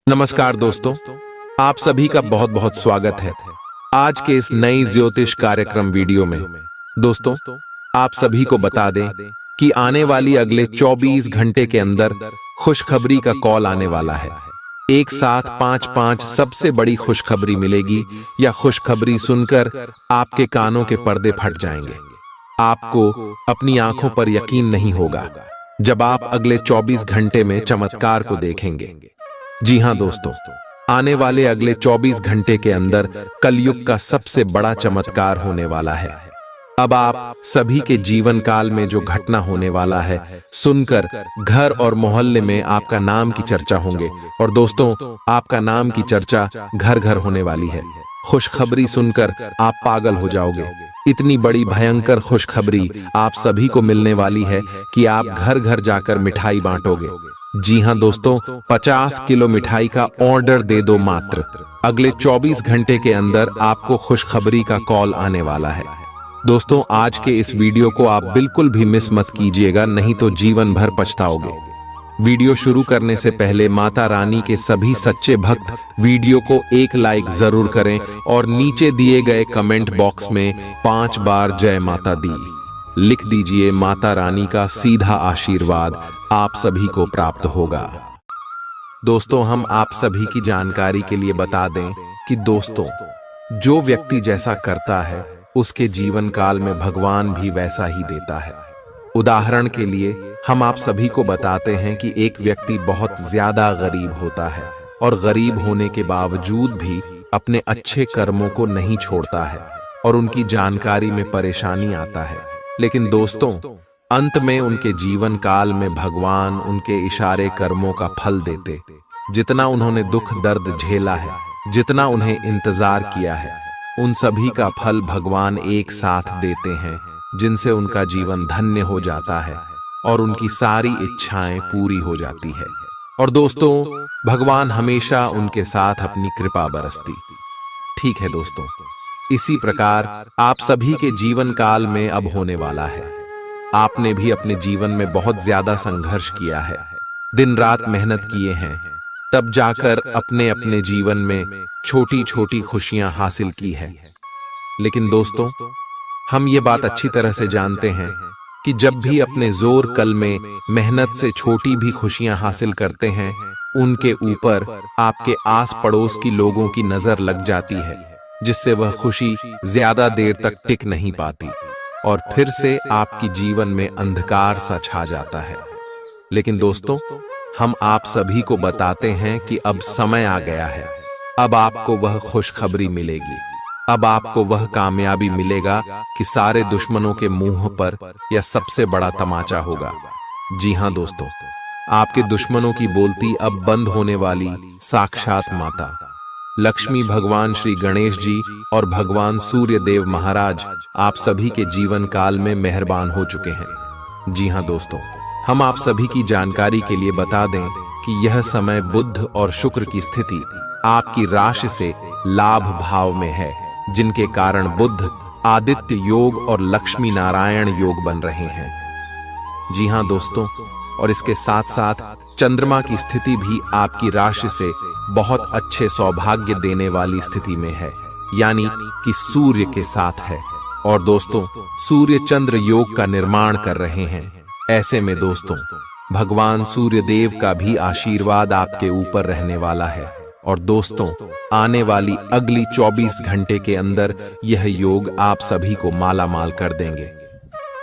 नमस्कार दोस्तों, आप सभी का बहुत बहुत स्वागत है आज के इस नई ज्योतिष कार्यक्रम वीडियो में। दोस्तों, आप सभी को बता दें कि आने वाली अगले 24 घंटे के अंदर खुशखबरी का कॉल आने वाला है। एक साथ पांच सबसे बड़ी खुशखबरी मिलेगी या खुशखबरी सुनकर आपके कानों के पर्दे फट जाएंगे। आपको अपनी आंखों पर यकीन नहीं होगा जब आप अगले 24 घंटे में चमत्कार को देखेंगे। जी हां दोस्तों, आने वाले अगले 24 घंटे के अंदर कलयुग का सबसे बड़ा चमत्कार होने वाला है। अब आप सभी के जीवन काल में जो घटना होने वाला है सुनकर घर और मोहल्ले में आपका नाम की चर्चा होंगे। और दोस्तों, आपका नाम की चर्चा घर घर होने वाली है। खुशखबरी सुनकर आप पागल हो जाओगे। इतनी बड़ी भयंकर खुशखबरी आप सभी को मिलने वाली है कि आप घर घर जाकर मिठाई बांटोगे। जी हां दोस्तों, 50 किलो मिठाई का ऑर्डर दे दो मात्र। अगले 24 घंटे के अंदर आपको खुशखबरी का कॉल आने वाला है। दोस्तों, आज के इस वीडियो को आप बिल्कुल भी मिस मत कीजिएगा, नहीं तो जीवन भर पछताओगे। वीडियो शुरू करने से पहले माता रानी के सभी सच्चे भक्त वीडियो को एक लाइक जरूर करें और नीचे दिए गए कमेंट बॉक्स में 5 बार जय माता दी लिख दीजिए। माता रानी का सीधा आशीर्वाद आप सभी को प्राप्त होगा। दोस्तों, हम आप सभी की जानकारी के लिए बता दें कि दोस्तों, जो व्यक्ति जैसा करता है उसके जीवन काल में भगवान भी वैसा ही देता है। उदाहरण के लिए हम आप सभी को बताते हैं कि एक व्यक्ति बहुत ज्यादा गरीब होता है और गरीब होने के बावजूद भी अपने अच्छे कर्मों को नहीं छोड़ता है और उनकी जानकारी में परेशानी आता है। लेकिन दोस्तों, अंत में उनके जीवन काल में भगवान उनके इशारे कर्मों का फल देते। जितना उन्होंने दुख दर्द झेला है, जितना उन्हें इंतजार किया है, उन सभी का फल भगवान एक साथ देते हैं, जिनसे उनका जीवन धन्य हो जाता है और उनकी सारी इच्छाएं पूरी हो जाती है। और दोस्तों, भगवान हमेशा उनके साथ अपनी कृपा बरसती। ठीक है दोस्तों, इसी प्रकार आप सभी के जीवन काल में अब होने वाला है। आपने भी अपने जीवन में बहुत ज्यादा संघर्ष किया है, दिन रात मेहनत किए हैं, तब जाकर अपने अपने जीवन में छोटी छोटी खुशियां हासिल की है। लेकिन दोस्तों, हम ये बात अच्छी तरह से जानते हैं कि जब भी अपने जोर कल में मेहनत से छोटी भी खुशियां हासिल करते हैं, उनके ऊपर आपके आस पड़ोस की लोगों की नजर लग जाती है, जिससे वह खुशी ज्यादा देर तक टिक नहीं पाती और फिर से आपकी जीवन में अंधकार सा छा जाता है। लेकिन दोस्तों, हम आप सभी को बताते हैं कि अब समय आ गया है। अब आपको वह खुशखबरी मिलेगी। अब आपको वह कामयाबी मिलेगा कि सारे दुश्मनों के मुंह पर यह सबसे बड़ा तमाचा होगा। जी हां दोस्तों, आपके दुश्मनों की बोलती अब बंद होने वाली साक्षात माता लक्ष्मी, भगवान श्री गणेश जी और भगवान सूर्य देव महाराज आप सभी के जीवन काल में मेहरबान हो चुके हैं। जी हां दोस्तों, हम आप सभी की जानकारी के लिए बता दें कि यह समय बुध और शुक्र की स्थिति आपकी राशि से लाभ भाव में है, जिनके कारण बुध आदित्य योग और लक्ष्मी नारायण योग बन रहे हैं। जी हां दोस्तों, और इसके साथ साथ चंद्रमा की स्थिति भी आपकी राशि से बहुत अच्छे सौभाग्य देने वाली स्थिति में है, यानी कि सूर्य के साथ है। और दोस्तों, सूर्य चंद्र योग का निर्माण कर रहे हैं। ऐसे में दोस्तों, भगवान सूर्य देव का भी आशीर्वाद आपके ऊपर रहने वाला है। और दोस्तों, आने वाली अगली 24 घंटे के अंदर यह योग आप सभी को माला माल कर देंगे।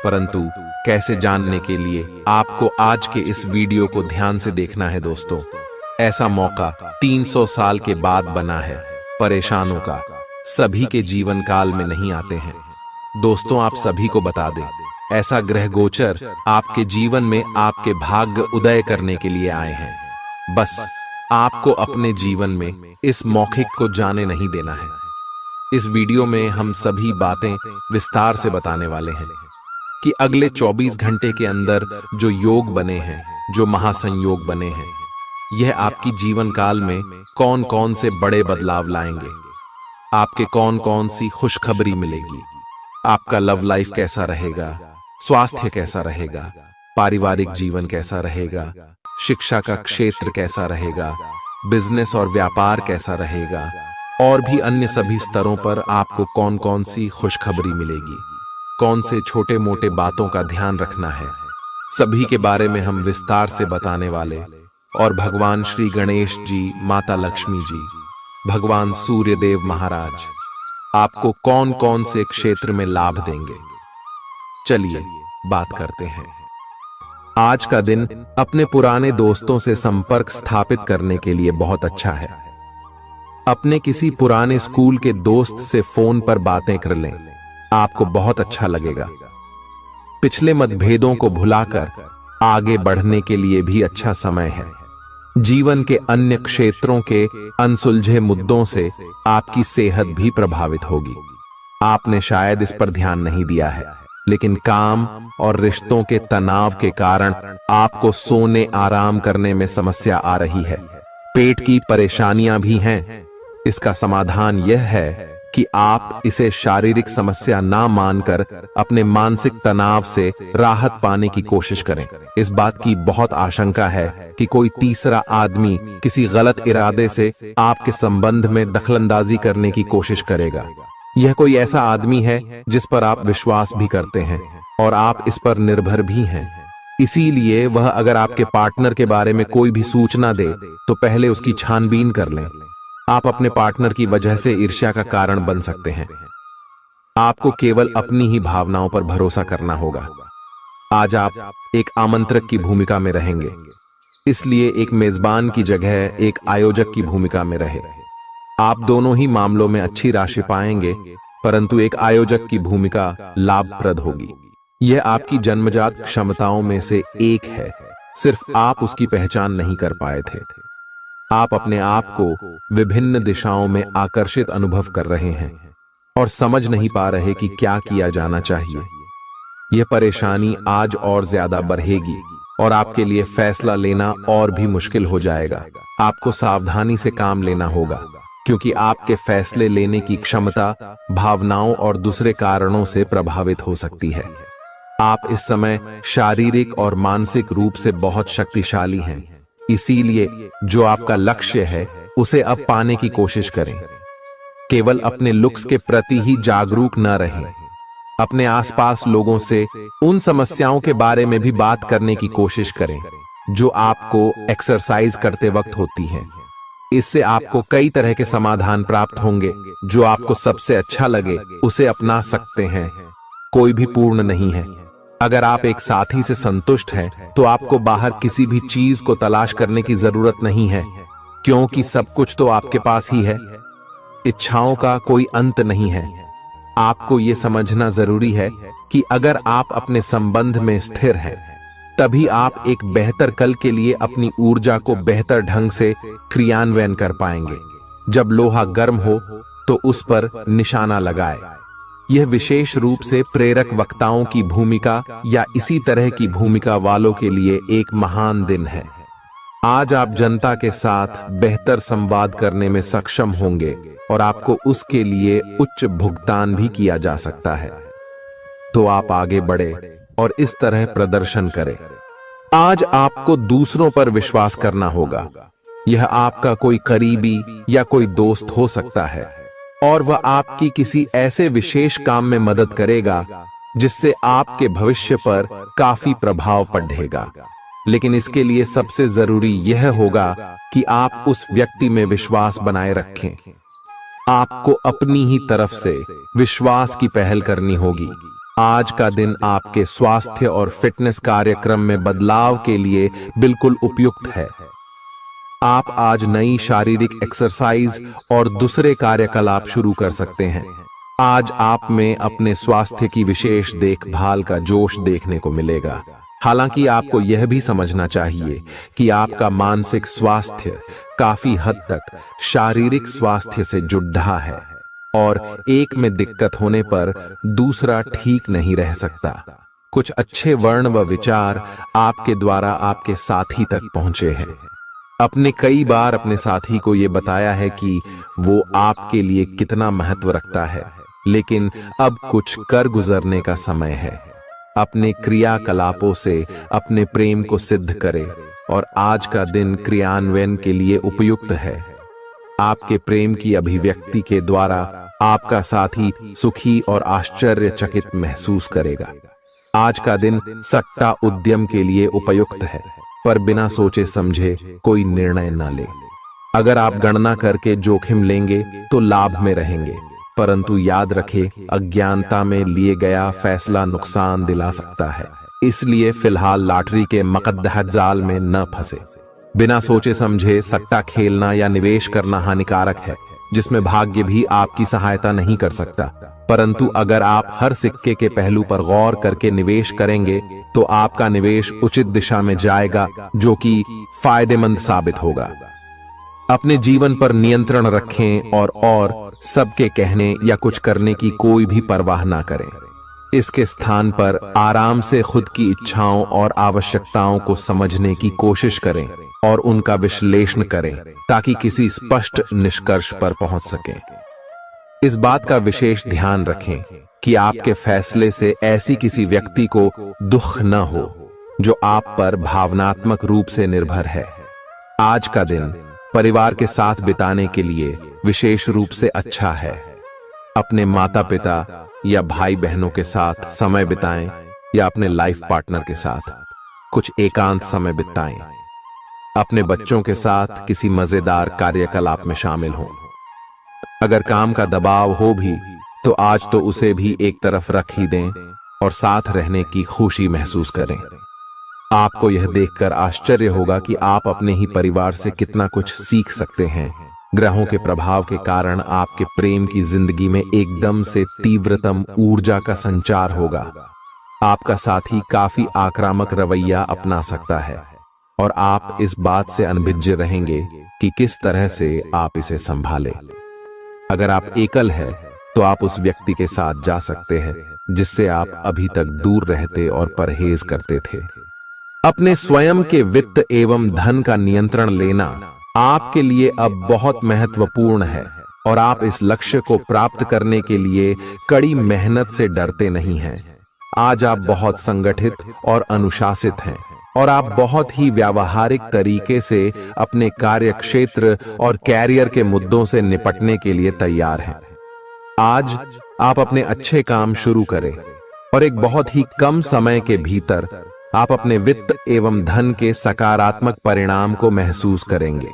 परंतु कैसे जानने के लिए आपको आज के इस वीडियो को ध्यान से देखना है दोस्तों। ऐसा मौका 300 साल के बाद बना है। परेशानों का सभी के जीवन काल में नहीं आते हैं। दोस्तों, आप सभी को बता दें, ऐसा ग्रह गोचर आपके जीवन में आपके भाग्य उदय करने के लिए आए हैं। बस आपको अपने जीवन में इस मौखिक को जाने नहीं देना है। इस वीडियो में हम सभी बातें विस्तार से बताने वाले हैं कि अगले 24 घंटे के अंदर जो योग बने हैं, जो महासंयोग बने हैं, यह आपकी जीवन काल में कौन कौन से बड़े बदलाव लाएंगे, आपके कौन कौन सी खुशखबरी मिलेगी, आपका लव लाइफ कैसा रहेगा, स्वास्थ्य कैसा रहेगा, पारिवारिक जीवन कैसा रहेगा, शिक्षा का क्षेत्र कैसा रहेगा, बिजनेस और व्यापार कैसा रहेगा, और भी अन्य सभी स्तरों पर आपको कौन कौन सी खुशखबरी मिलेगी, कौन से छोटे मोटे बातों का ध्यान रखना है, सभी के बारे में हम विस्तार से बताने वाले। और भगवान श्री गणेश जी, माता लक्ष्मी जी, भगवान सूर्य देव महाराज आपको कौन कौन से क्षेत्र में लाभ देंगे, चलिए बात करते हैं। आज का दिन अपने पुराने दोस्तों से संपर्क स्थापित करने के लिए बहुत अच्छा है। अपने किसी पुराने स्कूल के दोस्त से फोन पर बातें कर लें, आपको बहुत अच्छा लगेगा। पिछले मतभेदों को भुलाकर आगे बढ़ने के लिए भी अच्छा समय है। जीवन के अन्य क्षेत्रों के अनसुलझे मुद्दों से आपकी सेहत भी प्रभावित होगी। आपने शायद इस पर ध्यान नहीं दिया है, लेकिन काम और रिश्तों के तनाव के कारण आपको सोने आराम करने में समस्या आ रही है। पेट की परेशानियां भी हैं। इसका समाधान यह है कि आप इसे शारीरिक समस्या ना मानकर अपने मानसिक तनाव से राहत पाने की कोशिश करें। इस बात की बहुत आशंका है कि कोई तीसरा आदमी किसी गलत इरादे से आपके संबंध में दखलंदाजी करने की कोशिश करेगा। यह कोई ऐसा आदमी है जिस पर आप विश्वास भी करते हैं और आप इस पर निर्भर भी हैं। इसीलिए वह अगर आपके पार्टनर के बारे में कोई भी सूचना दे तो पहले उसकी छानबीन कर लें। आप अपने पार्टनर की वजह से ईर्ष्या का कारण बन सकते हैं। आपको केवल अपनी ही भावनाओं पर भरोसा करना होगा। आज आप एक आमंत्रक की भूमिका में रहेंगे, इसलिए एक मेजबान की जगह एक आयोजक की भूमिका में रहे। आप दोनों ही मामलों में अच्छी राशि पाएंगे, परंतु एक आयोजक की भूमिका लाभप्रद होगी। यह आपकी जन्मजात क्षमताओं में से एक है, सिर्फ आप उसकी पहचान नहीं कर पाए थे। आप अपने आप को विभिन्न दिशाओं में आकर्षित अनुभव कर रहे हैं और समझ नहीं पा रहे कि क्या किया जाना चाहिए। यह परेशानी आज और ज्यादा बढ़ेगी और आपके लिए फैसला लेना और भी मुश्किल हो जाएगा। आपको सावधानी से काम लेना होगा, क्योंकि आपके फैसले लेने की क्षमता भावनाओं और दूसरे कारणों से प्रभावित हो सकती है। आप इस समय शारीरिक और मानसिक रूप से बहुत शक्तिशाली हैं। इसीलिए जो आपका लक्ष्य है उसे अब पाने की कोशिश करें। केवल अपने लुक्स के प्रति ही जागरूक न रहें। अपने आसपास लोगों से उन समस्याओं के बारे में भी बात करने की कोशिश करें जो आपको एक्सरसाइज करते वक्त होती हैं। इससे आपको कई तरह के समाधान प्राप्त होंगे। जो आपको सबसे अच्छा लगे उसे अपना सकते हैं। कोई भी पूर्ण नहीं है। अगर आप एक साथी से संतुष्ट हैं तो आपको बाहर किसी भी चीज को तलाश करने की जरूरत नहीं है, क्योंकि सब कुछ तो आपके पास ही है। इच्छाओं का कोई अंत नहीं है। आपको यह समझना जरूरी है कि अगर आप अपने संबंध में स्थिर हैं, तभी आप एक बेहतर कल के लिए अपनी ऊर्जा को बेहतर ढंग से क्रियान्वयन कर पाएंगे। जब लोहा गर्म हो तो उस पर निशाना लगाए। यह विशेष रूप से प्रेरक वक्ताओं की भूमिका या इसी तरह की भूमिका वालों के लिए एक महान दिन है। आज आप जनता के साथ बेहतर संवाद करने में सक्षम होंगे और आपको उसके लिए उच्च भुगतान भी किया जा सकता है। तो आप आगे बढ़े और इस तरह प्रदर्शन करें। आज आपको दूसरों पर विश्वास करना होगा। यह आपका कोई करीबी या कोई दोस्त हो सकता है और वह आपकी किसी ऐसे विशेष काम में मदद करेगा जिससे आपके भविष्य पर काफी प्रभाव पड़ेगा। लेकिन इसके लिए सबसे जरूरी यह होगा कि आप उस व्यक्ति में विश्वास बनाए रखें। आपको अपनी ही तरफ से विश्वास की पहल करनी होगी। आज का दिन आपके स्वास्थ्य और फिटनेस कार्यक्रम में बदलाव के लिए बिल्कुल उपयुक्त है। आप आज नई शारीरिक एक्सरसाइज और दूसरे कार्यकलाप शुरू कर सकते हैं। आज आप में अपने स्वास्थ्य की विशेष देखभाल का जोश देखने को मिलेगा। हालांकि आपको यह भी समझना चाहिए कि आपका मानसिक स्वास्थ्य काफी हद तक शारीरिक स्वास्थ्य से जुड़ा है और एक में दिक्कत होने पर दूसरा ठीक नहीं रह सकता। कुछ अच्छे वर्ण व विचार आपके द्वारा आपके साथी तक पहुंचे हैं। अपने कई बार अपने साथी को यह बताया है कि वो आपके लिए कितना महत्व रखता है, लेकिन अब कुछ कर गुजरने का समय है। अपने क्रियाकलापों से अपने प्रेम को सिद्ध करें और आज का दिन क्रियान्वयन के लिए उपयुक्त है। आपके प्रेम की अभिव्यक्ति के द्वारा आपका साथी सुखी और आश्चर्यचकित महसूस करेगा। आज का दिन सट्टा उद्यम के लिए उपयुक्त है, पर बिना सोचे समझे कोई निर्णय न ले। अगर आप गणना करके जोखिम लेंगे तो लाभ में रहेंगे, परंतु याद रखें, अज्ञानता में लिए गया फैसला नुकसान दिला सकता है। इसलिए फिलहाल लॉटरी के मकद्दह जाल में न फंसे। बिना सोचे समझे सट्टा खेलना या निवेश करना हानिकारक है, जिसमें भाग्य भी आपकी सहायता नहीं कर सकता। परंतु अगर आप हर सिक्के के पहलू पर गौर करके निवेश करेंगे तो आपका निवेश उचित दिशा में जाएगा, जो कि फायदेमंद साबित होगा। अपने जीवन पर नियंत्रण रखें और सबके कहने या कुछ करने की कोई भी परवाह ना करें। इसके स्थान पर आराम से खुद की इच्छाओं और आवश्यकताओं को समझने की कोशिश करें और उनका विश्लेषण करें, ताकि किसी स्पष्ट निष्कर्ष पर पहुंच सकें। इस बात का विशेष ध्यान रखें कि आपके फैसले से ऐसी किसी व्यक्ति को दुख न हो जो आप पर भावनात्मक रूप से निर्भर है। आज का दिन परिवार के साथ बिताने के लिए विशेष रूप से अच्छा है। अपने माता पिता या भाई बहनों के साथ समय बिताएं या अपने लाइफ पार्टनर के साथ कुछ एकांत समय बिताएं। अपने बच्चों के साथ किसी मजेदार कार्यकलाप में शामिल हों। अगर काम का दबाव हो भी तो आज तो उसे भी एक तरफ रख ही दें और साथ रहने की खुशी महसूस करें। आपको यह देखकर आश्चर्य होगा कि आप अपने ही परिवार से कितना कुछ सीख सकते हैं। ग्रहों के प्रभाव के कारण आपके प्रेम की जिंदगी में एकदम से तीव्रतम ऊर्जा का संचार होगा। आपका साथी काफी आक्रामक रवैया अपना सकता है और आप इस बात से अनभिज्ञ रहेंगे कि किस तरह से आप इसे संभालें। अगर आप एकल हैं तो आप उस व्यक्ति के साथ जा सकते हैं जिससे आप अभी तक दूर रहते और परहेज करते थे। अपने स्वयं के वित्त एवं धन का नियंत्रण लेना आपके लिए अब बहुत महत्वपूर्ण है और आप इस लक्ष्य को प्राप्त करने के लिए कड़ी मेहनत से डरते नहीं हैं। आज आप बहुत संगठित और अनुशासित हैं और आप बहुत ही व्यावहारिक तरीके से अपने कार्यक्षेत्र और कैरियर के मुद्दों से निपटने के लिए तैयार हैं। आज आप अपने अच्छे काम शुरू करें और एक बहुत ही कम समय के भीतर आप अपने वित्त एवं धन के सकारात्मक परिणाम को महसूस करेंगे।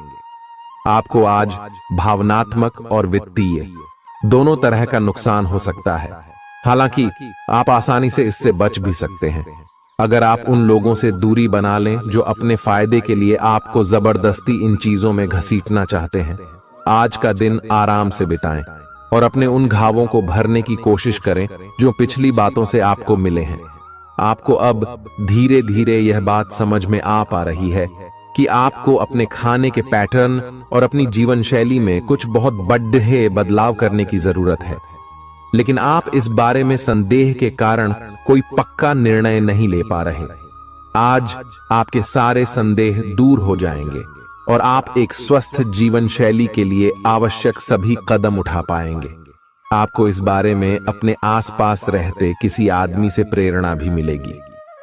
आपको आज भावनात्मक और वित्तीय दोनों तरह का नुकसान हो सकता है। हालांकि आप आसानी से इससे बच भी सकते हैं अगर आप उन लोगों से दूरी बना लें जो अपने फायदे के लिए आपको जबरदस्ती इन चीजों में घसीटना चाहते हैं। आज का दिन आराम से बिताएं और अपने उन घावों को भरने की कोशिश करें जो पिछली बातों से आपको मिले हैं। आपको अब धीरे धीरे यह बात समझ में आ पा रही है कि आपको अपने खाने के पैटर्न और अपनी जीवन शैली में कुछ बहुत बड़े बदलाव करने की जरूरत है, लेकिन आप इस बारे में संदेह के कारण कोई पक्का निर्णय नहीं ले पा रहे। आज आपके सारे संदेह दूर हो जाएंगे और आप एक स्वस्थ जीवन शैली के लिए आवश्यक सभी कदम उठा पाएंगे। आपको इस बारे में अपने आसपास रहते किसी आदमी से प्रेरणा भी मिलेगी।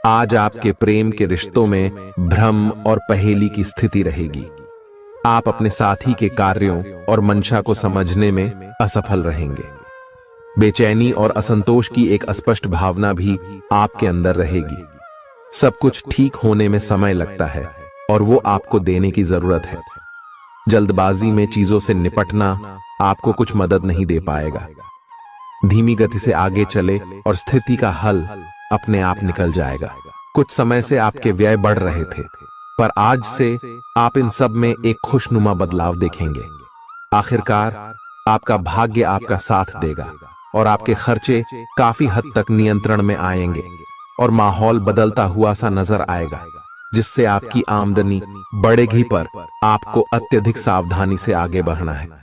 आज आपके प्रेम के रिश्तों में भ्रम और पहेली की स्थिति रहेगी। आप अपने साथी के कार्यों और मंशा को समझने में असफल रहेंगे। बेचैनी और असंतोष की एक अस्पष्ट भावना भी आपके अंदर रहेगी। सब कुछ ठीक होने में समय लगता है और वो आपको देने की जरूरत है। जल्दबाजी में चीजों से निपटना आपको कुछ मदद नहीं दे पाएगा। धीमी गति से आगे चले और स्थिति का हल अपने आप निकल जाएगा। कुछ समय से आपके व्यय बढ़ रहे थे, पर आज से आप इन सब में एक खुशनुमा बदलाव देखेंगे। आखिरकार आपका भाग्य आपका साथ देगा और आपके खर्चे काफी हद तक नियंत्रण में आएंगे और माहौल बदलता हुआ सा नजर आएगा, जिससे आपकी आमदनी बढ़ेगी, पर आपको अत्यधिक सावधानी से आगे बढ़ना है।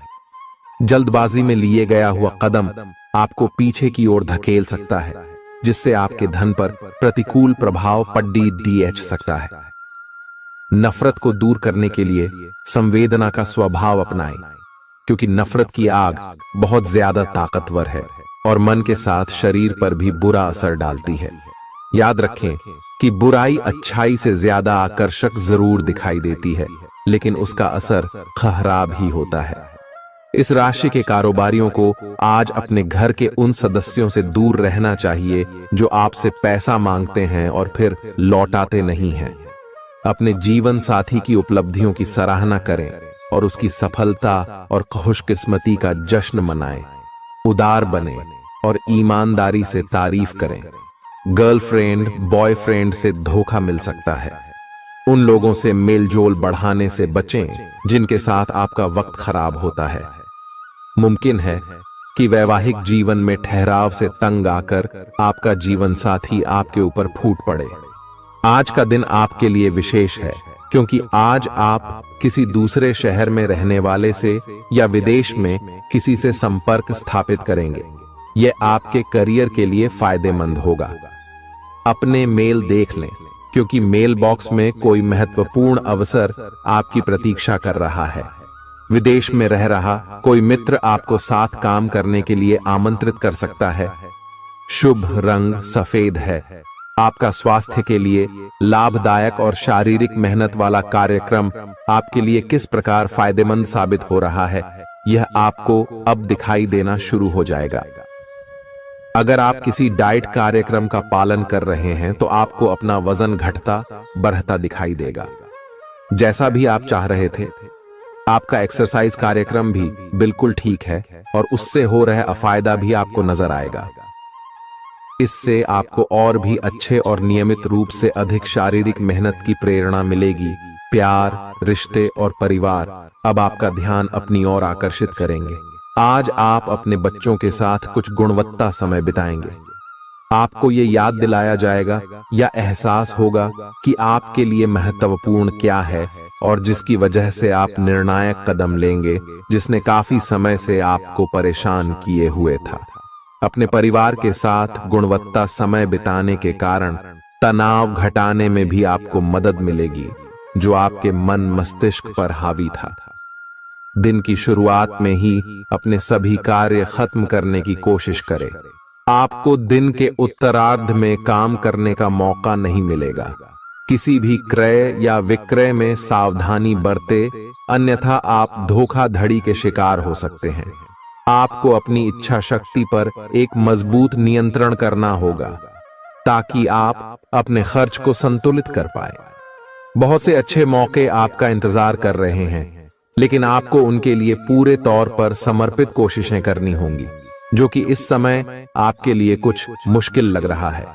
जल्दबाजी में लिए गया हुआ कदम आपको पीछे की ओर धकेल सकता है, जिससे आपके धन पर प्रतिकूल प्रभाव पड़ सकता है। नफरत को दूर करने के लिए संवेदना का स्वभाव अपनाएं, क्योंकि नफरत की आग बहुत ज्यादा ताकतवर है और मन के साथ शरीर पर भी बुरा असर डालती है। याद रखें, कि बुराई अच्छाई से ज्यादा आकर्षक जरूर दिखाई देती है, लेकिन उसका असर खराब ही होता है। इस राशि के कारोबारियों को आज अपने घर के उन सदस्यों से दूर रहना चाहिए जो आपसे पैसा मांगते हैं और फिर लौटाते नहीं हैं। अपने जीवन साथी की उपलब्धियों की सराहना करें और उसकी सफलता और खुशकिस्मती का जश्न मनाएं। उदार बने और ईमानदारी से तारीफ करें। गर्लफ्रेंड बॉयफ्रेंड से धोखा मिल सकता है। उन लोगों से मेलजोल बढ़ाने से बचें जिनके साथ आपका वक्त खराब होता है। मुमकिन है कि वैवाहिक जीवन में ठहराव से तंग आकर आपका जीवन साथी आपके ऊपर फूट पड़े। आज का दिन आपके लिए विशेष है क्योंकि आज आप किसी दूसरे शहर में रहने वाले से या विदेश में किसी से संपर्क स्थापित करेंगे। यह आपके करियर के लिए फायदेमंद होगा। अपने मेल देख लें क्योंकि मेल बॉक्स में कोई महत्वपूर्ण अवसर आपकी प्रतीक्षा कर रहा है। विदेश में रह रहा कोई मित्र आपको साथ काम करने के लिए आमंत्रित कर सकता है। शुभ रंग सफेद है। आपका स्वास्थ्य के लिए लाभदायक और शारीरिक मेहनत वाला कार्यक्रम आपके लिए किस प्रकार फायदेमंद साबित हो रहा है, यह आपको अब दिखाई देना शुरू हो जाएगा। अगर आप किसी डाइट कार्यक्रम का पालन कर रहे हैं तो आपको अपना वजन घटता बढ़ता दिखाई देगा। जैसा भी आप चाह रहे थे, आपका एक्सरसाइज कार्यक्रम भी बिल्कुल ठीक है और उससे हो रहा अफायदा भी आपको नजर आएगा। इससे आपको और भी अच्छे और नियमित रूप से अधिक शारीरिक मेहनत की प्रेरणा मिलेगी। प्यार, रिश्ते और परिवार अब आपका ध्यान अपनी ओर आकर्षित करेंगे। आज आप अपने बच्चों के साथ कुछ गुणवत्ता समय बिताएंगे। आपको ये याद दिलाया जाएगा या एहसास होगा कि आपके लिए महत्वपूर्ण क्या है और जिसकी वजह से आप निर्णायक कदम लेंगे जिसने काफी समय से आपको परेशान किए हुए था। अपने परिवार के साथ गुणवत्ता समय बिताने के कारण तनाव घटाने में भी आपको मदद मिलेगी जो आपके मन मस्तिष्क पर हावी था। दिन की शुरुआत में ही अपने सभी कार्य खत्म करने की कोशिश करें। आपको दिन के उत्तरार्ध में काम करने का मौका नहीं मिलेगा। किसी भी क्रय या विक्रय में सावधानी बरते, अन्यथा आप धोखाधड़ी के शिकार हो सकते हैं। आपको अपनी इच्छा शक्ति पर एक मजबूत नियंत्रण करना होगा ताकि आप अपने खर्च को संतुलित कर पाए। बहुत से अच्छे मौके आपका इंतजार कर रहे हैं, लेकिन आपको उनके लिए पूरे तौर पर समर्पित कोशिशें करनी होंगी, जो कि इस समय आपके लिए कुछ मुश्किल लग रहा है।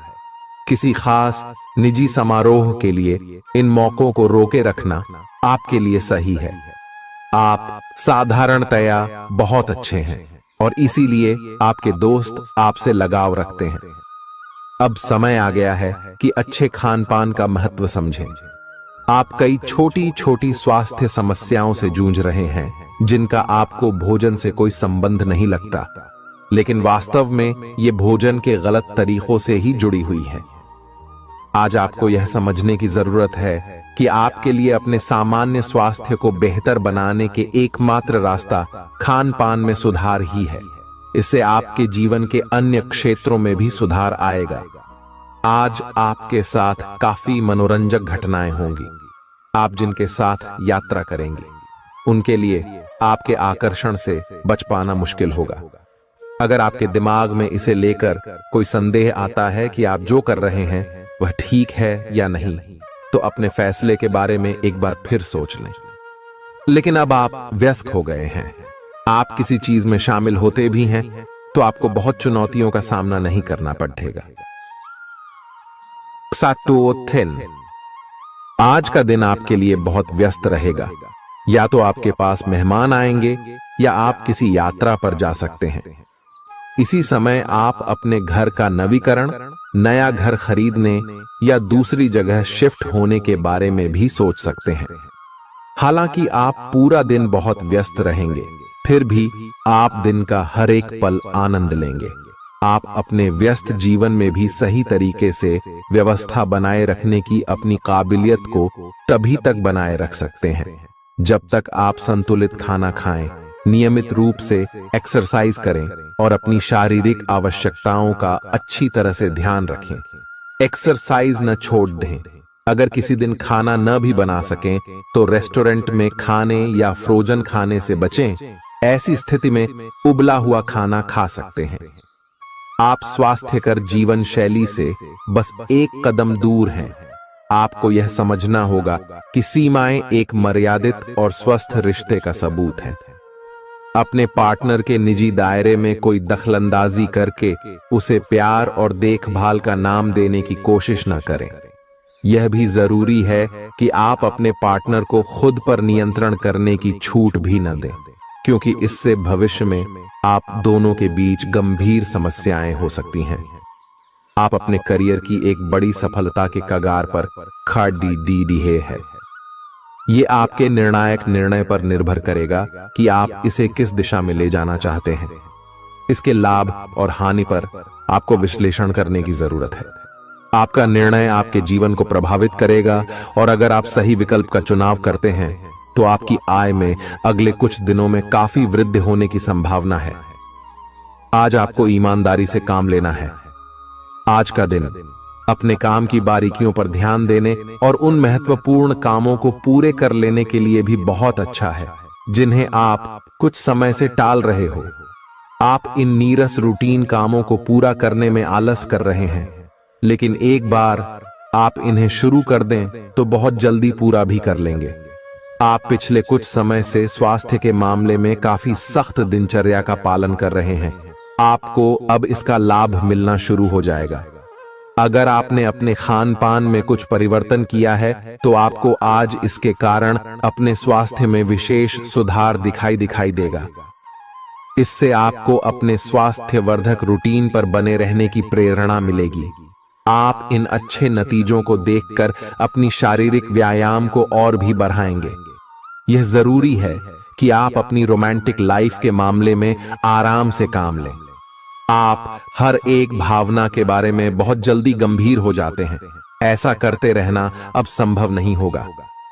किसी खास निजी समारोह के लिए इन मौकों को रोके रखना आपके लिए सही है। आप साधारणतया बहुत अच्छे हैं और इसीलिए आपके दोस्त आपसे लगाव रखते हैं। अब समय आ गया है कि अच्छे खान पान का महत्व समझें। आप कई छोटी छोटी स्वास्थ्य समस्याओं से जूझ रहे हैं जिनका आपको भोजन से कोई संबंध नहीं लगता, लेकिन वास्तव में ये भोजन के गलत तरीकों से ही जुड़ी हुई है। आज आपको यह समझने की जरूरत है कि आपके लिए अपने सामान्य स्वास्थ्य को बेहतर बनाने के एकमात्र रास्ता खान पान में सुधार ही है। इससे आपके जीवन के अन्य क्षेत्रों में भी सुधार आएगा। आज आपके साथ काफी मनोरंजक घटनाएं होंगी। आप जिनके साथ यात्रा करेंगे उनके लिए आपके आकर्षण से बच पाना मुश्किल होगा। अगर आपके दिमाग में इसे लेकर कोई संदेह आता है कि आप जो कर रहे हैं वह ठीक है या नहीं, तो अपने फैसले के बारे में एक बार फिर सोच लें। लेकिन अब आप व्यस्त हो गए हैं। आप किसी चीज में शामिल होते भी हैं तो आपको बहुत चुनौतियों का सामना नहीं करना पड़ेगा। आज का दिन आपके लिए बहुत व्यस्त रहेगा। या तो आपके पास मेहमान आएंगे या आप किसी यात्रा पर जा सकते हैं। इसी समय आप अपने घर का नवीकरण, नया घर खरीदने या दूसरी जगह शिफ्ट होने के बारे में भी सोच सकते हैं। हालांकि आप पूरा दिन बहुत व्यस्त रहेंगे, फिर भी आप दिन का हर एक पल आनंद लेंगे। आप अपने व्यस्त जीवन में भी सही तरीके से व्यवस्था बनाए रखने की अपनी काबिलियत को तभी तक बनाए रख सकते हैं जब तक आप संतुलित खाना खाएं, नियमित रूप से एक्सरसाइज करें और अपनी शारीरिक आवश्यकताओं का अच्छी तरह से ध्यान रखें। एक्सरसाइज न छोड़ दें। अगर किसी दिन खाना न भी बना सकें तो रेस्टोरेंट में खाने या फ्रोजन खाने से बचें। ऐसी स्थिति में उबला हुआ खाना खा सकते हैं। आप स्वास्थ्यकर जीवन शैली से बस एक कदम दूर हैं। आपको यह समझना होगा कि सीमाएं एक मर्यादित और स्वस्थ रिश्ते का सबूत है। अपने पार्टनर के निजी दायरे में कोई दखलंदाजी करके उसे प्यार और देखभाल का नाम देने की कोशिश न करें। यह भी जरूरी है कि आप अपने पार्टनर को खुद पर नियंत्रण करने की छूट भी न दें, क्योंकि इससे भविष्य में आप दोनों के बीच गंभीर समस्याएं हो सकती हैं। आप अपने करियर की एक बड़ी सफलता के कगार पर खड़ी है। ये आपके निर्णायक निर्णय पर निर्भर करेगा कि आप इसे किस दिशा में ले जाना चाहते हैं। इसके लाभ और हानि पर आपको विश्लेषण करने की जरूरत है। आपका निर्णय आपके जीवन को प्रभावित करेगा और अगर आप सही विकल्प का चुनाव करते हैं तो आपकी आय में अगले कुछ दिनों में काफी वृद्धि होने की संभावना है। आज आपको ईमानदारी से काम लेना है। आज का दिन अपने काम की बारीकियों पर ध्यान देने और उन महत्वपूर्ण कामों को पूरे कर लेने के लिए भी बहुत अच्छा है जिन्हें आप कुछ समय से टाल रहे हो। आप इन नीरस रूटीन कामों को पूरा करने में आलस कर रहे हैं, लेकिन एक बार आप इन्हें शुरू कर दें तो बहुत जल्दी पूरा भी कर लेंगे। आप पिछले कुछ समय से स्वास्थ्य के मामले में काफी सख्त दिनचर्या का पालन कर रहे हैं। आपको अब इसका लाभ मिलना शुरू हो जाएगा। अगर आपने अपने खान पान में कुछ परिवर्तन किया है तो आपको आज इसके कारण अपने स्वास्थ्य में विशेष सुधार दिखाई देगा। इससे आपको अपने स्वास्थ्यवर्धक रूटीन पर बने रहने की प्रेरणा मिलेगी। आप इन अच्छे नतीजों को देखकर अपनी शारीरिक व्यायाम को और भी बढ़ाएंगे। यह जरूरी है कि आप अपनी रोमांटिक लाइफ के मामले में आराम से काम लें। आप हर एक भावना के बारे में बहुत जल्दी गंभीर हो जाते हैं। ऐसा करते रहना अब संभव नहीं होगा।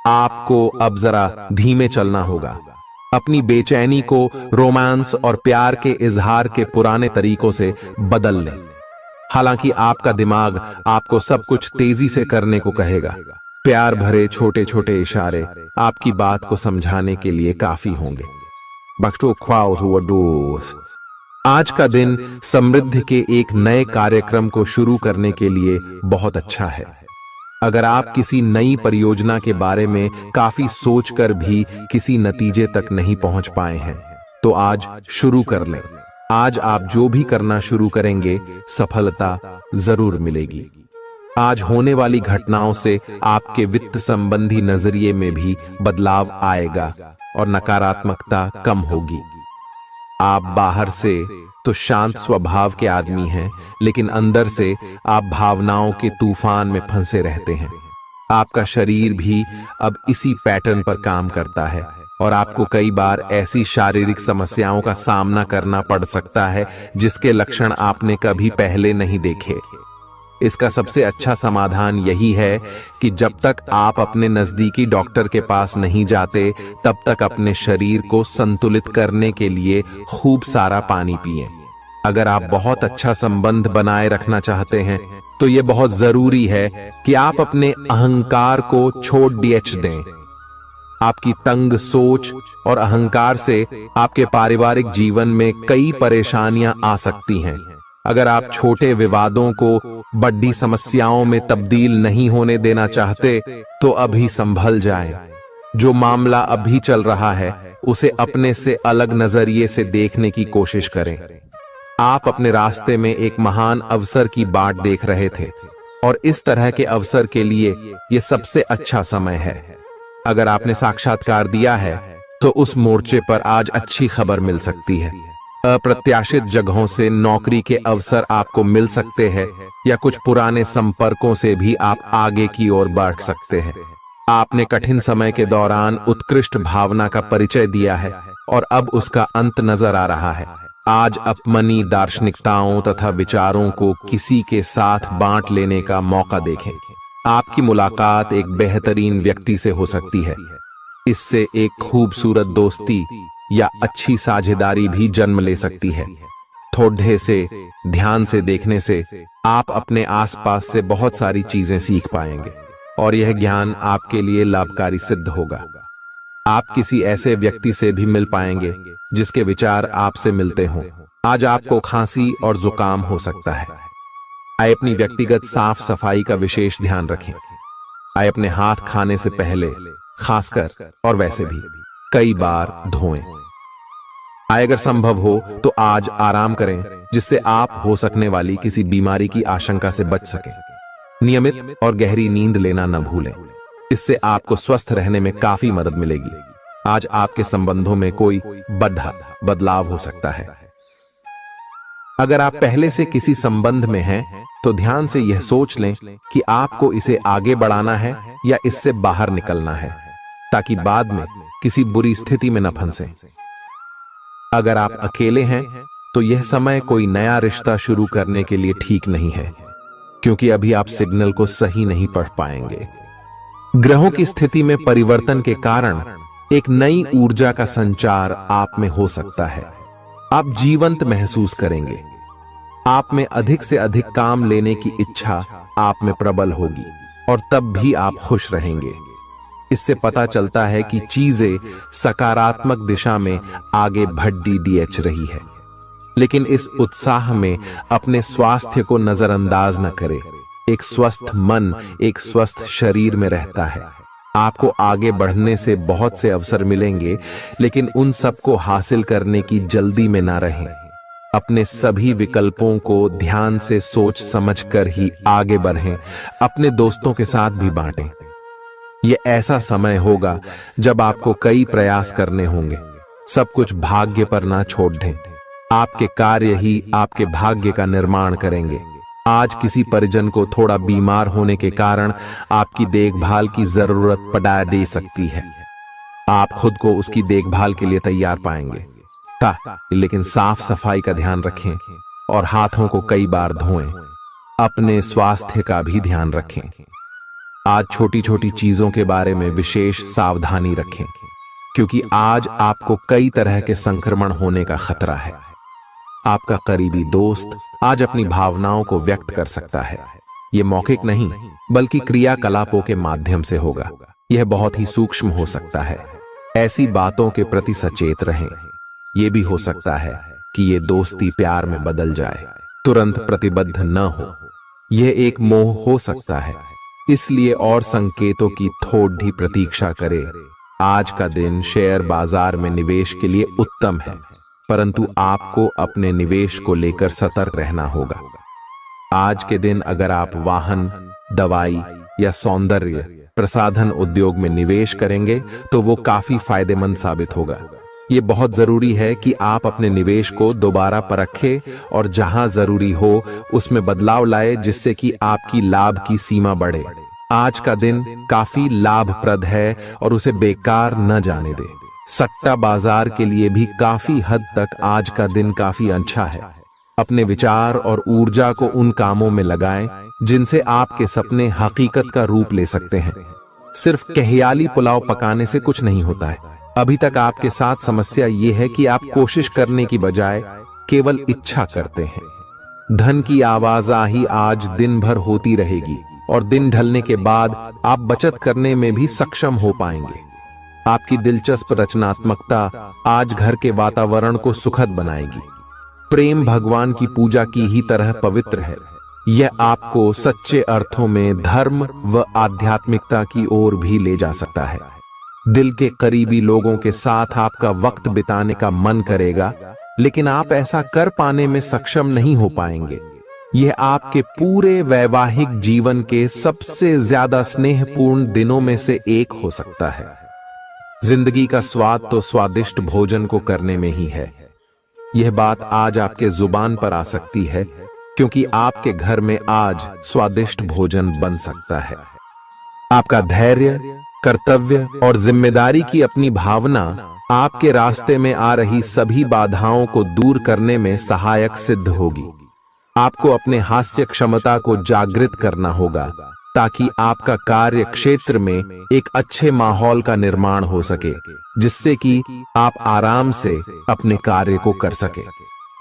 आपको अब जरा धीमे चलना होगा। अपनी बेचैनी को रोमांस और प्यार के इजहार के पुराने तरीकों से बदल लें। हालांकि आपका दिमाग आपको सब कुछ तेजी से करने को कहेगा। प्यार भरे छोटे छोटे इशारे आपकी बात को समझाने के लिए काफी होंगे। आज का दिन समृद्धि के एक नए कार्यक्रम को शुरू करने के लिए बहुत अच्छा है। अगर आप किसी नई परियोजना के बारे में काफी सोचकर भी किसी नतीजे तक नहीं पहुंच पाए हैं तो आज शुरू कर लें। आज आप जो भी करना शुरू करेंगे सफलता जरूर मिलेगी। आज होने वाली घटनाओं से आपके वित्त संबंधी नजरिए में भी बदलाव आएगा और नकारात्मकता कम होगी। आप बाहर से तो शांत स्वभाव के आदमी हैं, लेकिन अंदर से आप भावनाओं के तूफान में फंसे रहते हैं। आपका शरीर भी अब इसी पैटर्न पर काम करता है और आपको कई बार ऐसी शारीरिक समस्याओं का सामना करना पड़ सकता है जिसके लक्षण आपने कभी पहले नहीं देखे। इसका सबसे अच्छा समाधान यही है कि जब तक आप अपने नजदीकी डॉक्टर के पास नहीं जाते तब तक अपने शरीर को संतुलित करने के लिए खूब सारा पानी पिएं। अगर आप बहुत अच्छा संबंध बनाए रखना चाहते हैं तो यह बहुत जरूरी है कि आप अपने अहंकार को छोड़ दें। आपकी तंग सोच और अहंकार से आपके पारिवारिक जीवन में कई परेशानियां आ सकती हैं। अगर आप छोटे विवादों को बड़ी समस्याओं में तब्दील नहीं होने देना चाहते तो अभी संभल जाएं। जो मामला अभी चल रहा है उसे अपने से अलग नजरिए से देखने की कोशिश करें। आप अपने रास्ते में एक महान अवसर की बाट देख रहे थे और इस तरह के अवसर के लिए यह सबसे अच्छा समय है। अगर आपने साक्षात्कार दिया है तो उस मोर्चे पर आज अच्छी खबर मिल सकती है। अप्रत्याशित जगहों से नौकरी के अवसर आपको मिल सकते हैं या कुछ पुराने संपर्कों से भी आप आगे की ओर बढ़ सकते हैं। आपने कठिन समय के दौरान उत्कृष्ट भावना का परिचय दिया है और अब उसका अंत नजर आ रहा है। आज अपनी दार्शनिकताओं तथा विचारों को किसी के साथ बांट लेने का मौका देखें। आपकी मुलाकात एक बेहतरीन व्यक्ति से हो सकती है। इससे एक खूबसूरत दोस्ती या अच्छी साझेदारी भी जन्म ले सकती है। थोड़े से ध्यान से देखने से आप अपने आसपास से बहुत सारी चीजें सीख पाएंगे और यह ज्ञान आपके लिए लाभकारी सिद्ध होगा। आप किसी ऐसे व्यक्ति से भी मिल पाएंगे जिसके विचार आपसे मिलते हों। आज आपको खांसी और जुकाम हो सकता है। आइए अपनी व्यक्तिगत साफ सफाई का विशेष ध्यान रखें। आइए अपने हाथ खाने से पहले खासकर और वैसे भी कई बार धोएं। आइए अगर संभव हो तो आज आराम करें जिससे आप हो सकने वाली किसी बीमारी की आशंका से बच सकें। नियमित और गहरी नींद लेना न भूलें, इससे आपको स्वस्थ रहने में काफी मदद मिलेगी। आज आपके संबंधों में कोई बड़ा बदलाव हो सकता है। अगर आप पहले से किसी संबंध में हैं तो ध्यान से यह सोच लें कि आपको इसे आगे बढ़ाना है या इससे बाहर निकलना है, ताकि बाद में किसी बुरी स्थिति में न फंसें। अगर आप अकेले हैं तो यह समय कोई नया रिश्ता शुरू करने के लिए ठीक नहीं है, क्योंकि अभी आप सिग्नल को सही नहीं पढ़ पाएंगे। ग्रहों की स्थिति में परिवर्तन के कारण एक नई ऊर्जा का संचार आप में हो सकता है। आप जीवंत महसूस करेंगे। आप में अधिक से अधिक काम लेने की इच्छा आप में प्रबल होगी और तब भी आप खुश रहेंगे। इससे पता चलता है कि चीजें सकारात्मक दिशा में आगे बढ़ रही है। लेकिन इस उत्साह में अपने स्वास्थ्य को नजरअंदाज न करें। एक स्वस्थ मन एक स्वस्थ शरीर में रहता है। आपको आगे बढ़ने से बहुत से अवसर मिलेंगे, लेकिन उन सब को हासिल करने की जल्दी में ना रहें। अपने सभी विकल्पों को ध्यान से सोच समझकर ही आगे बढ़ें। अपने दोस्तों के साथ भी बांटें। यह ऐसा समय होगा जब आपको कई प्रयास करने होंगे। सब कुछ भाग्य पर ना छोड़ दें। आपके कार्य ही आपके भाग्य का निर्माण करेंगे। आज किसी परिजन को थोड़ा बीमार होने के कारण आपकी देखभाल की जरूरत पड़ा दे सकती है। आप खुद को उसकी देखभाल के लिए तैयार पाएंगे, लेकिन साफ सफाई का ध्यान रखें और हाथों को कई बार धोएं। अपने स्वास्थ्य का भी ध्यान रखें। आज छोटी छोटी चीजों के बारे में विशेष सावधानी रखें, क्योंकि आज आपको कई तरह के संक्रमण होने का खतरा है। आपका करीबी दोस्त आज अपनी भावनाओं को व्यक्त कर सकता है। यह मौखिक नहीं बल्कि क्रियाकलापों के माध्यम से होगा। यह बहुत ही सूक्ष्म हो सकता है। ऐसी बातों के प्रति सचेत रहें। यह भी हो सकता है कि यह दोस्ती प्यार में बदल जाए। तुरंत प्रतिबद्ध न हो। यह एक मोह हो सकता है, इसलिए और संकेतों की थोड़ी प्रतीक्षा करें। आज का दिन शेयर बाजार में निवेश के लिए उत्तम है, परंतु आपको अपने निवेश को लेकर सतर्क रहना होगा। आज के दिन अगर आप वाहन, दवाई या सौंदर्य प्रसाधन उद्योग में निवेश करेंगे तो वो काफी फायदेमंद साबित होगा। ये बहुत जरूरी है कि आप अपने निवेश को दोबारा परखें और जहां जरूरी हो उसमें बदलाव लाए, जिससे कि आपकी लाभ की सीमा बढ़े। आज का दिन काफी लाभप्रद है और उसे बेकार न जाने दें। सट्टा बाजार के लिए भी काफी हद तक आज का दिन काफी अच्छा है। अपने विचार और ऊर्जा को उन कामों में लगाएं जिनसे आपके सपने हकीकत का रूप ले सकते हैं। सिर्फ कहियाली पुलाव पकाने से कुछ नहीं होता है। अभी तक आपके साथ समस्या यह है कि आप कोशिश करने की बजाय केवल इच्छा करते हैं। धन की आवाजाही आज दिन भर होती रहेगी और दिन ढलने के बाद आप बचत करने में भी सक्षम हो पाएंगे। आपकी दिलचस्प रचनात्मकता आज घर के वातावरण को सुखद बनाएगी। प्रेम भगवान की पूजा की ही तरह पवित्र है। यह आपको सच्चे अर्थों में धर्म व आध्यात्मिकता की ओर भी ले जा सकता है। दिल के करीबी लोगों के साथ आपका वक्त बिताने का मन करेगा, लेकिन आप ऐसा कर पाने में सक्षम नहीं हो पाएंगे। यह आपके पूरे वैवाहिक जीवन के सबसे ज्यादा स्नेहपूर्ण दिनों में से एक हो सकता है। जिंदगी का स्वाद तो स्वादिष्ट भोजन को करने में ही है। यह बात आज आपके जुबान पर आ सकती है, क्योंकि आपके घर में आज स्वादिष्ट भोजन बन सकता है। आपका धैर्य, कर्तव्य और जिम्मेदारी की अपनी भावना आपके रास्ते में आ रही सभी बाधाओं को दूर करने में सहायक सिद्ध होगी। आपको अपने हास्य क्षमता को जागृत करना होगा, ताकि आपका कार्य क्षेत्र में एक अच्छे माहौल का निर्माण हो सके, जिससे कि आप आराम से अपने कार्य को कर सके।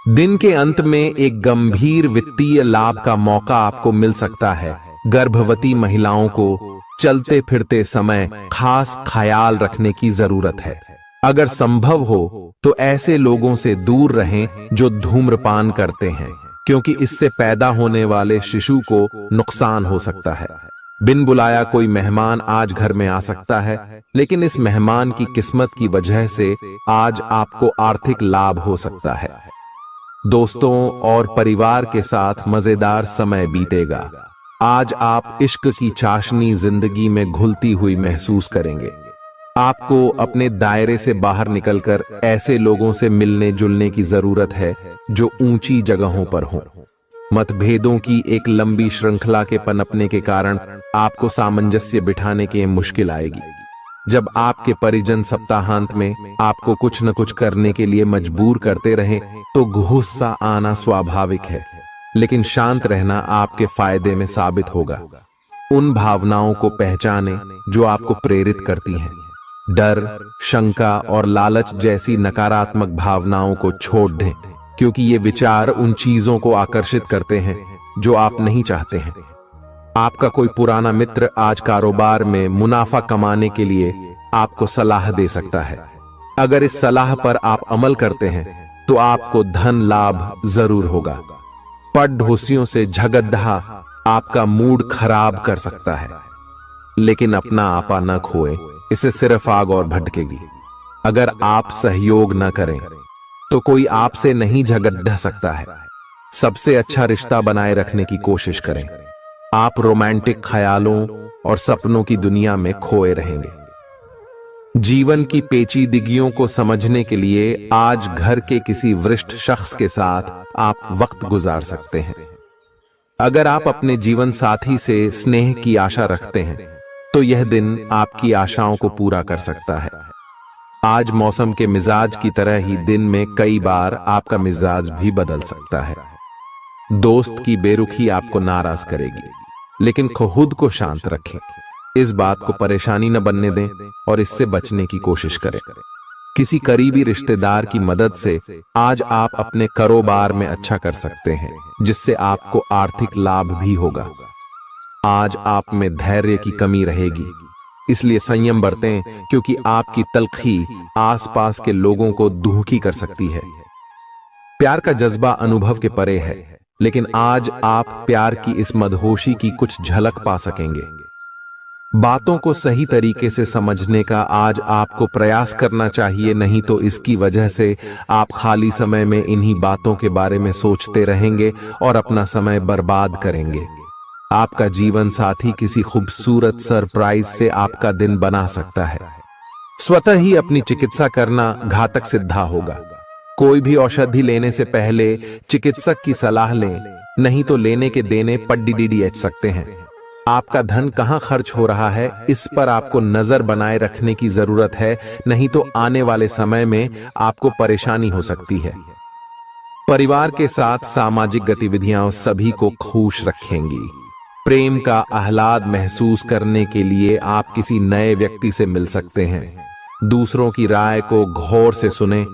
दिन के अंत में एक गंभीर वित्तीय लाभ का मौका आपको मिल सकता है। गर्भवती महिलाओं को चलते फिरते समय खास ख्याल रखने की जरूरत है। अगर संभव हो तो ऐसे लोगों से दूर रहें जो धूम्रपान करते हैं, क्योंकि इससे पैदा होने वाले शिशु को नुकसान हो सकता है। बिन बुलाया कोई मेहमान आज घर में आ सकता है, लेकिन इस मेहमान की किस्मत की वजह से आज आपको आर्थिक लाभ हो सकता है। दोस्तों और परिवार के साथ मजेदार समय बीतेगा। आज आप इश्क की चाशनी जिंदगी में घुलती हुई महसूस करेंगे। आपको अपने दायरे से बाहर निकलकर ऐसे लोगों से मिलने जुलने की जरूरत है जो ऊंची जगहों पर हों। मतभेदों की एक लंबी श्रृंखला के पनपने के कारण आपको सामंजस्य बिठाने की मुश्किल आएगी। जब आपके परिजन सप्ताहांत में आपको कुछ न कुछ करने के लिए मजबूर करते रहें तो गुस्सा आना स्वाभाविक है, लेकिन शांत रहना आपके फायदे में साबित होगा। उन भावनाओं को पहचानें जो आपको प्रेरित करती हैं। डर, शंका और लालच जैसी नकारात्मक भावनाओं को छोड़ दें, क्योंकि ये विचार उन चीजों को आकर्षित करते हैं जो आप नहीं चाहते हैं। आपका कोई पुराना मित्र आज कारोबार में मुनाफा कमाने के लिए आपको सलाह दे सकता है। अगर इस सलाह पर आप अमल करते हैं तो आपको धन लाभ जरूर होगा। पड़ोसियों से झगड़ा आपका मूड खराब कर सकता है, लेकिन अपना आपा न खोए, इससे सिर्फ आग और भड़केगी। अगर आप सहयोग न करें तो कोई आपसे नहीं झगड़ सकता है। सबसे अच्छा रिश्ता बनाए रखने की कोशिश करें। आप रोमांटिक ख्यालों और सपनों की दुनिया में खोए रहेंगे। जीवन की पेचीदगियों को समझने के लिए आज घर के किसी वरिष्ठ शख्स के साथ आप वक्त गुजार सकते हैं। अगर आप अपने जीवन साथी से स्नेह की आशा रखते हैं तो यह दिन आपकी आशाओं को पूरा कर सकता है। आज मौसम के मिजाज की तरह ही दिन में कई बार आपका मिजाज भी बदल सकता है। दोस्त की बेरुखी आपको नाराज करेगी, लेकिन खुद को शांत रखें। इस बात को परेशानी न बनने दें और इससे बचने की कोशिश करें। किसी करीबी रिश्तेदार की मदद से आज आप अपने कारोबार में अच्छा कर सकते हैं, जिससे आपको आर्थिक लाभ भी होगा। आज आप में धैर्य की कमी रहेगी, इसलिए संयम बरतें, क्योंकि आपकी तल्खी आसपास के लोगों को दुखी कर सकती है। प्यार का जज्बा अनुभव के परे है, लेकिन आज आप प्यार की इस मदहोशी की कुछ झलक पा सकेंगे। बातों को सही तरीके से समझने का आज आपको प्रयास करना चाहिए, नहीं तो इसकी वजह से आप खाली समय में इन्हीं बातों के बारे में सोचते रहेंगे और अपना समय बर्बाद करेंगे। आपका जीवन साथी किसी खूबसूरत सरप्राइज से आपका दिन बना सकता है। स्वतः ही अपनी चिकित्सा करना घातक सिद्ध होगा। कोई भी औषधि लेने से पहले चिकित्सक की सलाह लें, नहीं तो लेने के देने पड्डीडीएच सकते हैं। आपका धन कहां खर्च हो रहा है, इस पर आपको नजर बनाए रखने की जरूरत है, नहीं तो आने वाले समय में आपको परेशानी हो सकती है। परिवार के साथ सामाजिक गतिविधियां सभी को खुश रखेंगी। प्रेम का आह्लाद महसूस करने के लिए आप किसी नए व्यक्ति से मिल सकते हैं। दूसरों की राय को गौर से सुने।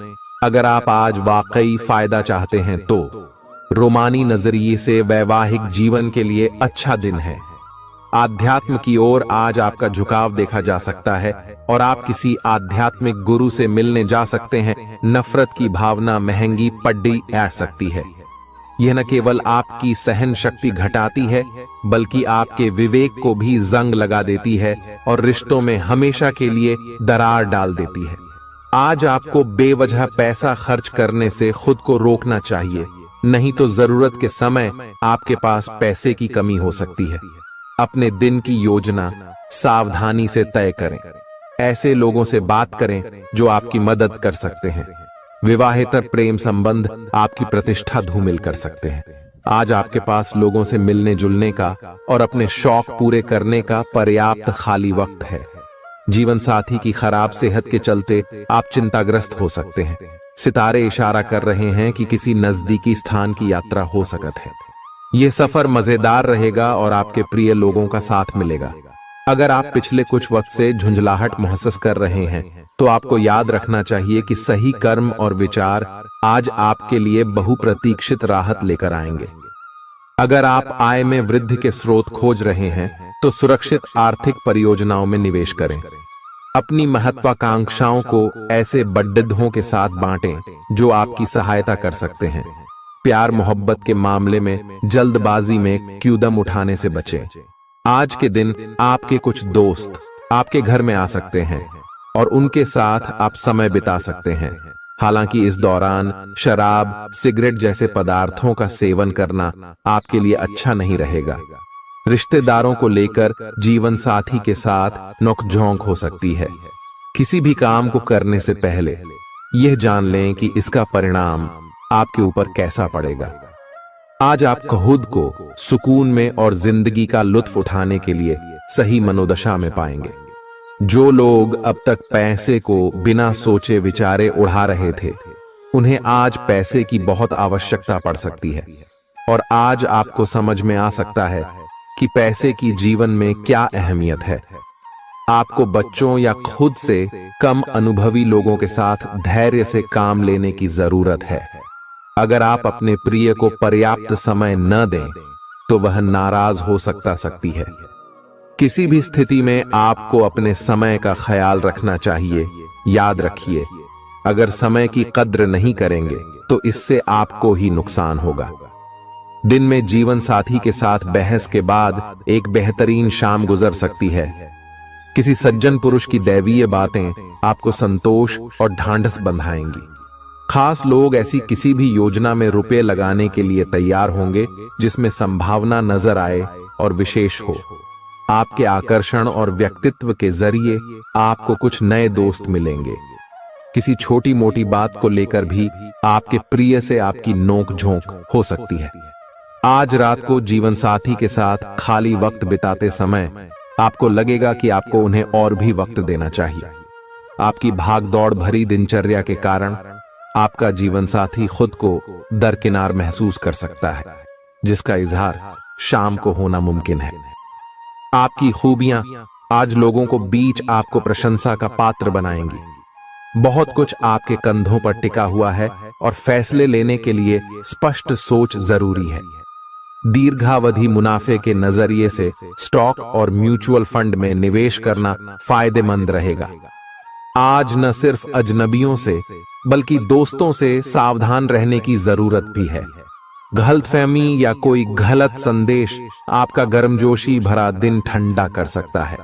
अगर आप आज वाकई फायदा चाहते हैं तो रोमानी नजरिए से वैवाहिक जीवन के लिए अच्छा दिन है। आध्यात्म की ओर आज आपका झुकाव देखा जा सकता है और आप किसी आध्यात्मिक गुरु से मिलने जा सकते हैं। नफरत की भावना महंगी पड्डी आ सकती है। यह न केवल आपकी सहन शक्ति घटाती है, बल्कि आपके विवेक को भी जंग लगा देती है और रिश्तों में हमेशा के लिए दरार डाल देती है। आज आपको बेवजह पैसा खर्च करने से खुद को रोकना चाहिए, नहीं तो जरूरत के समय आपके पास पैसे की कमी हो सकती है। अपने दिन की योजना सावधानी से तय करें। ऐसे लोगों से बात करें जो आपकी मदद कर सकते हैं। विवाहेतर प्रेम संबंध आपकी प्रतिष्ठा धूमिल कर सकते हैं। आज आपके पास लोगों से मिलने जुलने का और अपने शौक पूरे करने का पर्याप्त खाली वक्त है। जीवन साथी की खराब सेहत के चलते आप चिंताग्रस्त हो सकते हैं। सितारे इशारा कर रहे हैं कि किसी नजदीकी स्थान की यात्रा हो सकत है। यह सफर मजेदार रहेगा और आपके प्रिय लोगों का साथ मिलेगा। अगर आप पिछले कुछ वक्त से झुंझलाहट महसूस कर रहे हैं तो आपको याद रखना चाहिए कि सही कर्म और विचार आज आपके लिए बहुप्रतीक्षित राहत लेकर आएंगे। अगर आप आय में वृद्धि के स्रोत खोज रहे हैं तो सुरक्षित आर्थिक परियोजनाओं में निवेश करें। अपनी महत्वाकांक्षाओं को ऐसे बड्ढों के साथ बांटें जो आपकी सहायता कर सकते हैं। प्यार मोहब्बत के मामले में जल्दबाजी में कदम उठाने से बचें। आज के दिन आपके कुछ दोस्त आपके घर में आ सकते हैं और उनके साथ आप समय बिता सकते हैं। हालांकि इस दौरान शराब, सिगरेट जैसे पदार्थों का सेवन करना आपके लिए अच्छा नहीं रहेगा। रिश्तेदारों को लेकर जीवन साथी के साथ नोकझोंक हो सकती है। किसी भी काम को करने से पहले यह जान लें कि इसका परिणाम आपके ऊपर कैसा पड़ेगा। आज आप खुद को सुकून में और जिंदगी का लुत्फ उठाने के लिए सही मनोदशा में पाएंगे। जो लोग अब तक पैसे को बिना सोचे विचारे उड़ा रहे थे, उन्हें आज पैसे की बहुत आवश्यकता पड़ सकती है और आज आपको समझ में आ सकता है कि पैसे की जीवन में क्या अहमियत है। आपको बच्चों या खुद से कम अनुभवी लोगों के साथ धैर्य से काम लेने की जरूरत है। अगर आप अपने प्रिय को पर्याप्त समय न दें तो वह नाराज हो सकती है। किसी भी स्थिति में आपको अपने समय का ख्याल रखना चाहिए। याद रखिए, अगर समय की कद्र नहीं करेंगे तो इससे आपको ही नुकसान होगा। दिन में जीवन साथी के साथ बहस के बाद एक बेहतरीन शाम गुजर सकती है। किसी सज्जन पुरुष की दैवीय बातें आपको संतोष और ढांढस बंधाएंगी। खास लोग ऐसी किसी भी योजना में रुपए लगाने के लिए तैयार होंगे जिसमें संभावना नजर आए और विशेष हो। आपके आकर्षण और व्यक्तित्व के जरिए आपको कुछ नए दोस्त मिलेंगे। किसी छोटी मोटी बात को लेकर भी आपके प्रिय से आपकी नोक-झोंक हो सकती है। आज रात को जीवन साथी के साथ खाली वक्त बिताते समय आपको लगेगा कि आपको उन्हें और भी वक्त देना चाहिए। आपकी भाग-दौड़ भरी दिनचर्या के कारण आपका जीवन साथी खुद को दरकिनार महसूस कर सकता है, जिसका इजहार शाम को होना मुमकिन है। आपकी खूबियां आज लोगों को बीच आपको प्रशंसा का पात्र बनाएंगी। बहुत कुछ आपके कंधों पर टिका हुआ है और फैसले लेने के लिए स्पष्ट सोच जरूरी है। दीर्घावधि मुनाफे के नजरिए से स्टॉक और म्यूचुअल फंड में निवेश करना फायदेमंद रहेगा। आज न सिर्फ अजनबियों से बल्कि दोस्तों से सावधान रहने की जरूरत भी है। गलतफहमी या कोई गलत संदेश आपका गर्मजोशी भरा दिन ठंडा कर सकता है।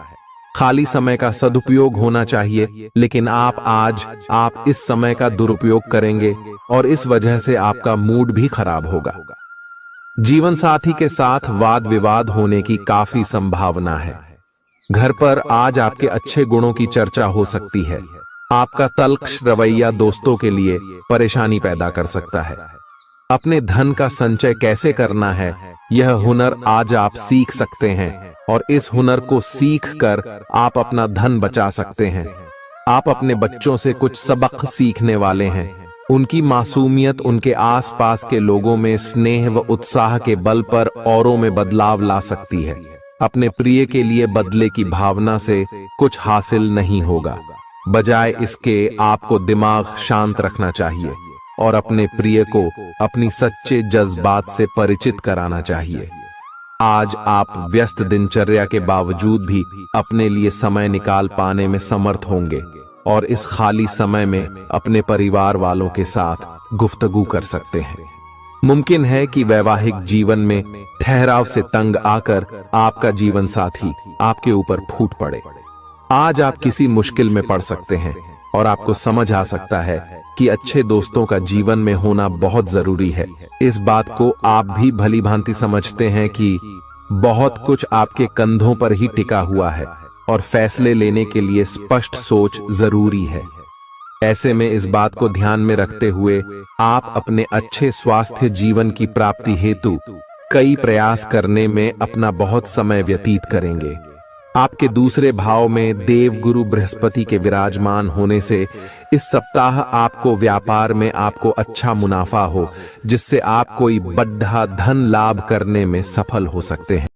खाली समय का सदुपयोग होना चाहिए, लेकिन आप इस समय का दुरुपयोग करेंगे और इस वजह से आपका मूड भी खराब होगा। जीवन साथी के साथ वाद विवाद होने की काफी संभावना है। घर पर आज आपके अच्छे गुणों की चर्चा हो सकती है। आपका तल्ख रवैया दोस्तों के लिए परेशानी पैदा कर सकता है। अपने धन का संचय कैसे करना है, यह हुनर आज आप सीख सकते हैं और इस हुनर को सीख कर आप अपना धन बचा सकते हैं। आप अपने बच्चों से कुछ सबक सीखने वाले हैं। उनकी मासूमियत उनके आसपास के लोगों में स्नेह व उत्साह के बल पर औरों में बदलाव ला सकती है। अपने प्रिय के लिए बदले की भावना से कुछ हासिल नहीं होगा। बजाय इसके आपको दिमाग शांत रखना चाहिए और अपने प्रिय को अपनी सच्चे जज्बात से परिचित कराना चाहिए। आज आप व्यस्त दिनचर्या के बावजूद भी अपने लिए समय निकाल पाने में समर्थ होंगे और इस खाली समय में अपने परिवार वालों के साथ गुफ्तगू कर सकते हैं। मुमकिन है कि वैवाहिक जीवन में ठहराव से तंग आकर आपका जीवन साथी आपके ऊपर फूट पड़े। आज आप किसी मुश्किल में पड़ सकते हैं और आपको समझ आ सकता है कि अच्छे दोस्तों का जीवन में होना बहुत जरूरी है। इस बात को आप भी भली भांति समझते हैं कि बहुत कुछ आपके कंधों पर ही टिका हुआ है और फैसले लेने के लिए स्पष्ट सोच जरूरी है। ऐसे में इस बात को ध्यान में रखते हुए आप अपने अच्छे स्वास्थ्य जीवन की प्राप्ति हेतु कई प्रयास करने में अपना बहुत समय व्यतीत करेंगे। आपके दूसरे भाव में देवगुरु बृहस्पति के विराजमान होने से इस सप्ताह आपको व्यापार में आपको अच्छा मुनाफा हो, जिससे आप कोई बड़ा धन लाभ करने में सफल हो सकते हैं।